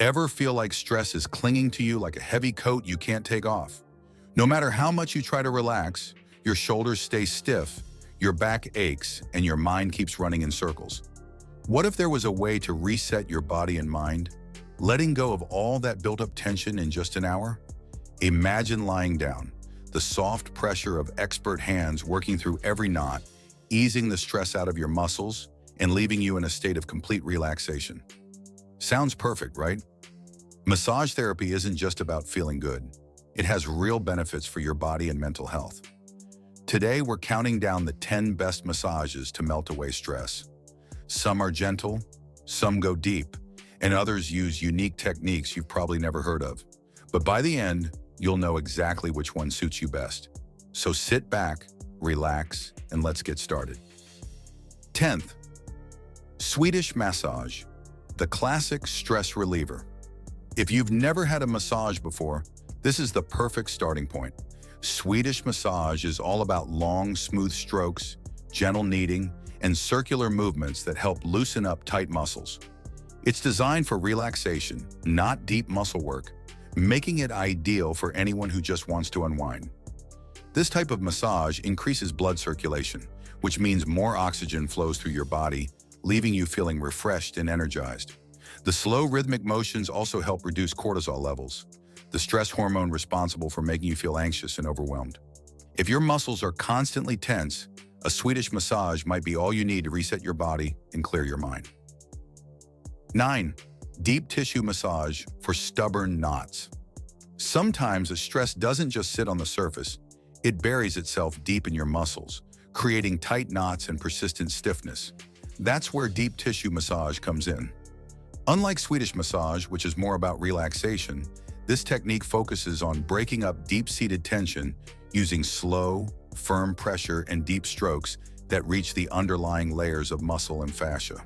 Ever feel like stress is clinging to you like a heavy coat you can't take off? No matter how much you try to relax, your shoulders stay stiff, your back aches, and your mind keeps running in circles. What if there was a way to reset your body and mind, letting go of all that built-up tension in just an hour? Imagine lying down, the soft pressure of expert hands working through every knot, easing the stress out of your muscles and leaving you in a state of complete relaxation. Sounds perfect, right? Massage therapy isn't just about feeling good. It has real benefits for your body and mental health. Today, we're counting down the 10 best massages to melt away stress. Some are gentle, some go deep, and others use unique techniques you've probably never heard of. But by the end, you'll know exactly which one suits you best. So sit back, relax, and let's get started. 10th, Swedish Massage, the classic stress reliever. If you've never had a massage before, this is the perfect starting point. Swedish massage is all about long, smooth strokes, gentle kneading, and circular movements that help loosen up tight muscles. It's designed for relaxation, not deep muscle work, making it ideal for anyone who just wants to unwind. This type of massage increases blood circulation, which means more oxygen flows through your body, leaving you feeling refreshed and energized. The slow rhythmic motions also help reduce cortisol levels, the stress hormone responsible for making you feel anxious and overwhelmed. If your muscles are constantly tense, a Swedish massage might be all you need to reset your body and clear your mind. 9. Deep tissue massage for stubborn knots. Sometimes the stress doesn't just sit on the surface, it buries itself deep in your muscles, creating tight knots and persistent stiffness. That's where deep tissue massage comes in. Unlike Swedish massage, which is more about relaxation, this technique focuses on breaking up deep-seated tension using slow, firm pressure and deep strokes that reach the underlying layers of muscle and fascia.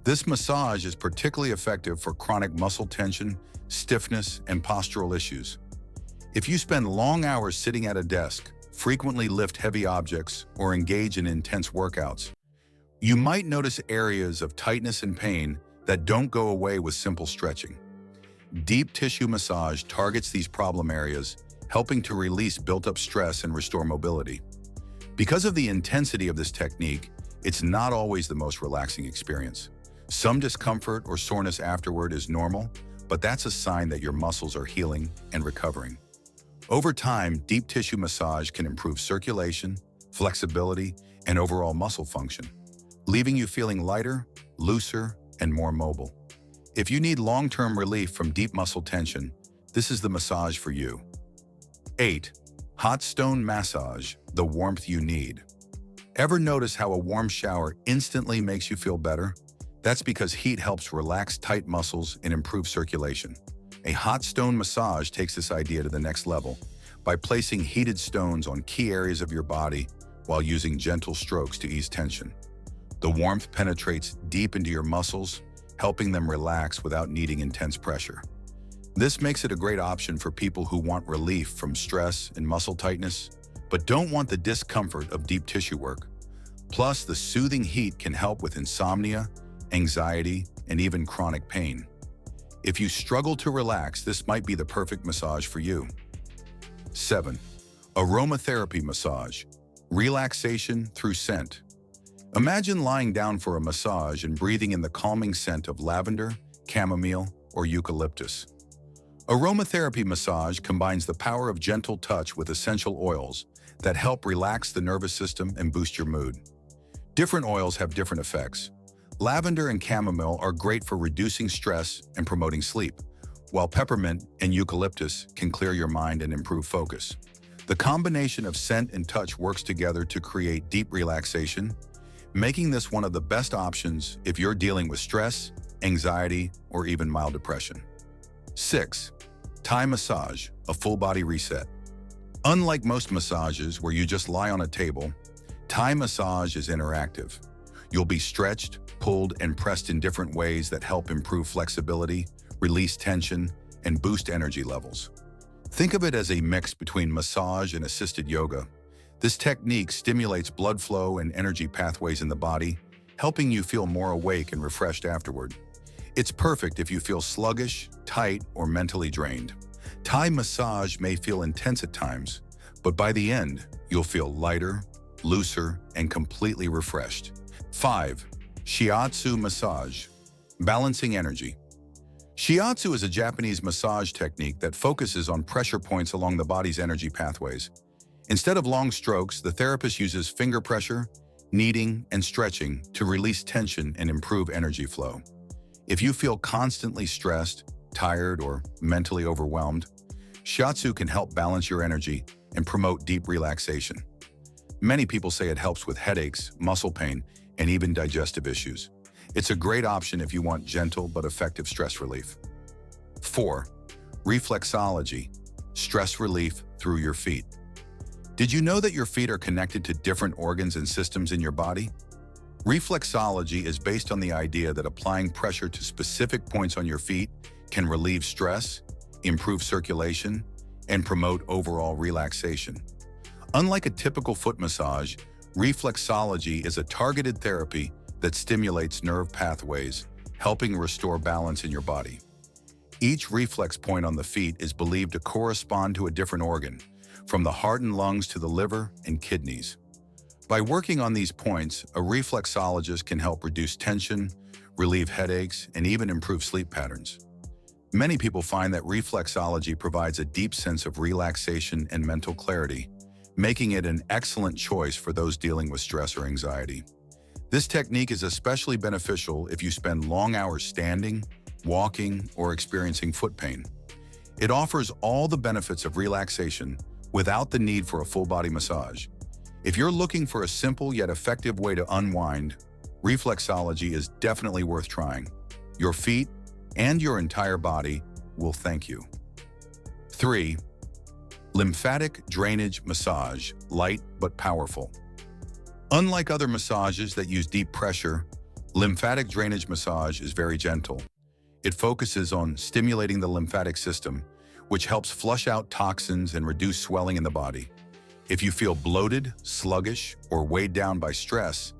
This massage is particularly effective for chronic muscle tension, stiffness, and postural issues. If you spend long hours sitting at a desk, frequently lift heavy objects, or engage in intense workouts, you might notice areas of tightness and pain that don't go away with simple stretching. Deep tissue massage targets these problem areas, helping to release built-up stress and restore mobility. Because of the intensity of this technique, it's not always the most relaxing experience. Some discomfort or soreness afterward is normal, but that's a sign that your muscles are healing and recovering. Over time, deep tissue massage can improve circulation, flexibility, and overall muscle function, leaving you feeling lighter, looser, and more mobile. If you need long-term relief from deep muscle tension, this is the massage for you. 8. Hot stone massage, the warmth you need. Ever notice how a warm shower instantly makes you feel better? That's because heat helps relax tight muscles and improve circulation. A hot stone massage takes this idea to the next level by placing heated stones on key areas of your body while using gentle strokes to ease tension. The warmth penetrates deep into your muscles, helping them relax without needing intense pressure. This makes it a great option for people who want relief from stress and muscle tightness, but don't want the discomfort of deep tissue work. Plus, the soothing heat can help with insomnia, anxiety, and even chronic pain. If you struggle to relax, this might be the perfect massage for you. 7. Aromatherapy massage, relaxation through scent. Imagine lying down for a massage and breathing in the calming scent of lavender, chamomile, or eucalyptus. Aromatherapy massage combines the power of gentle touch with essential oils that help relax the nervous system and boost your mood. Different oils have different effects. Lavender and chamomile are great for reducing stress and promoting sleep, while peppermint and eucalyptus can clear your mind and improve focus. The combination of scent and touch works together to create deep relaxation, making this one of the best options if you're dealing with stress, anxiety, or even mild depression. 6. Thai massage, a full-body reset. Unlike most massages where you just lie on a table, Thai massage is interactive. You'll be stretched, pulled, and pressed in different ways that help improve flexibility, release tension, and boost energy levels. Think of it as a mix between massage and assisted yoga. This technique stimulates blood flow and energy pathways in the body, helping you feel more awake and refreshed afterward. It's perfect if you feel sluggish, tight, or mentally drained. Thai massage may feel intense at times, but by the end, you'll feel lighter, looser, and completely refreshed. 5. Shiatsu massage. Balancing energy. Shiatsu is a Japanese massage technique that focuses on pressure points along the body's energy pathways. Instead of long strokes, the therapist uses finger pressure, kneading, and stretching to release tension and improve energy flow. If you feel constantly stressed, tired, or mentally overwhelmed, Shiatsu can help balance your energy and promote deep relaxation. Many people say it helps with headaches, muscle pain, and even digestive issues. It's a great option if you want gentle but effective stress relief. 4. Reflexology. Stress relief through your feet. Did you know that your feet are connected to different organs and systems in your body? Reflexology is based on the idea that applying pressure to specific points on your feet can relieve stress, improve circulation, and promote overall relaxation. Unlike a typical foot massage, reflexology is a targeted therapy that stimulates nerve pathways, helping restore balance in your body. Each reflex point on the feet is believed to correspond to a different organ, from the heart and lungs to the liver and kidneys. By working on these points, a reflexologist can help reduce tension, relieve headaches, and even improve sleep patterns. Many people find that reflexology provides a deep sense of relaxation and mental clarity, making it an excellent choice for those dealing with stress or anxiety. This technique is especially beneficial if you spend long hours standing, walking, or experiencing foot pain. It offers all the benefits of relaxation without the need for a full-body massage. If you're looking for a simple yet effective way to unwind, reflexology is definitely worth trying. Your feet and your entire body will thank you. 3. Lymphatic Drainage Massage. Light but powerful. Unlike other massages that use deep pressure, lymphatic drainage massage is very gentle. It focuses on stimulating the lymphatic system, which helps flush out toxins and reduce swelling in the body. If you feel bloated, sluggish, or weighed down by stress,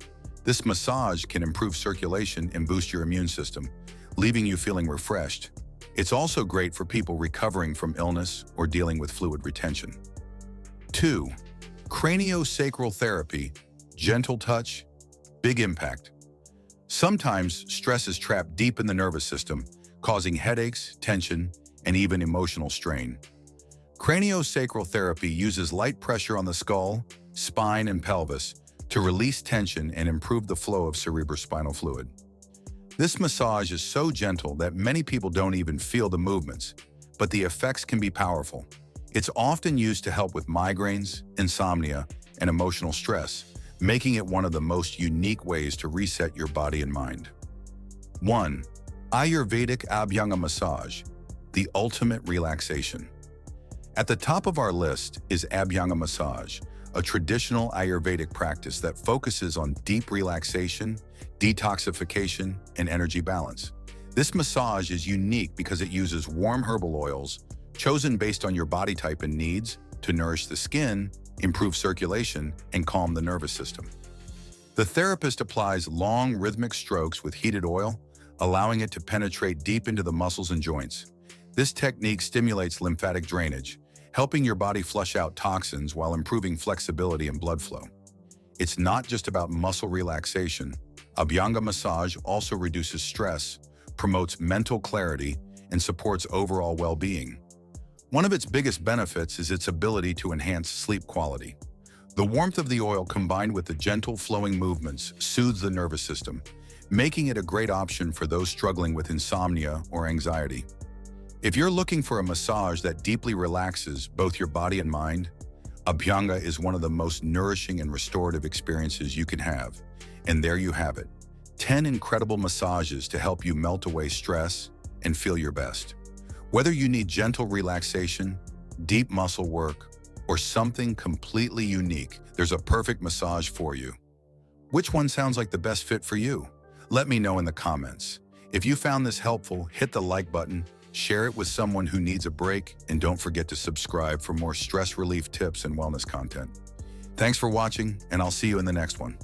this massage can improve circulation and boost your immune system, leaving you feeling refreshed. It's also great for people recovering from illness or dealing with fluid retention. 2. Craniosacral therapy. Gentle touch, big impact. Sometimes stress is trapped deep in the nervous system, causing headaches, tension, and even emotional strain. Craniosacral therapy uses light pressure on the skull, spine, and pelvis to release tension and improve the flow of cerebrospinal fluid. This massage is so gentle that many people don't even feel the movements, but the effects can be powerful. It's often used to help with migraines, insomnia, and emotional stress, making it one of the most unique ways to reset your body and mind. 1. Ayurvedic Abhyanga Massage, the ultimate relaxation. At the top of our list is Abhyanga Massage, a traditional Ayurvedic practice that focuses on deep relaxation, detoxification, and energy balance. This massage is unique because it uses warm herbal oils, chosen based on your body type and needs, to nourish the skin, improve circulation, and calm the nervous system. The therapist applies long rhythmic strokes with heated oil, allowing it to penetrate deep into the muscles and joints. This technique stimulates lymphatic drainage, helping your body flush out toxins while improving flexibility and blood flow. It's not just about muscle relaxation. Abhyanga massage also reduces stress, promotes mental clarity, and supports overall well-being. One of its biggest benefits is its ability to enhance sleep quality. The warmth of the oil combined with the gentle flowing movements soothes the nervous system, making it a great option for those struggling with insomnia or anxiety. If you're looking for a massage that deeply relaxes both your body and mind, Abhyanga is one of the most nourishing and restorative experiences you can have. And there you have it, 10 incredible massages to help you melt away stress and feel your best. Whether you need gentle relaxation, deep muscle work, or something completely unique, there's a perfect massage for you. Which one sounds like the best fit for you? Let me know in the comments. If you found this helpful, hit the like button, share it with someone who needs a break, and don't forget to subscribe for more stress relief tips and wellness content. Thanks for watching, and I'll see you in the next one.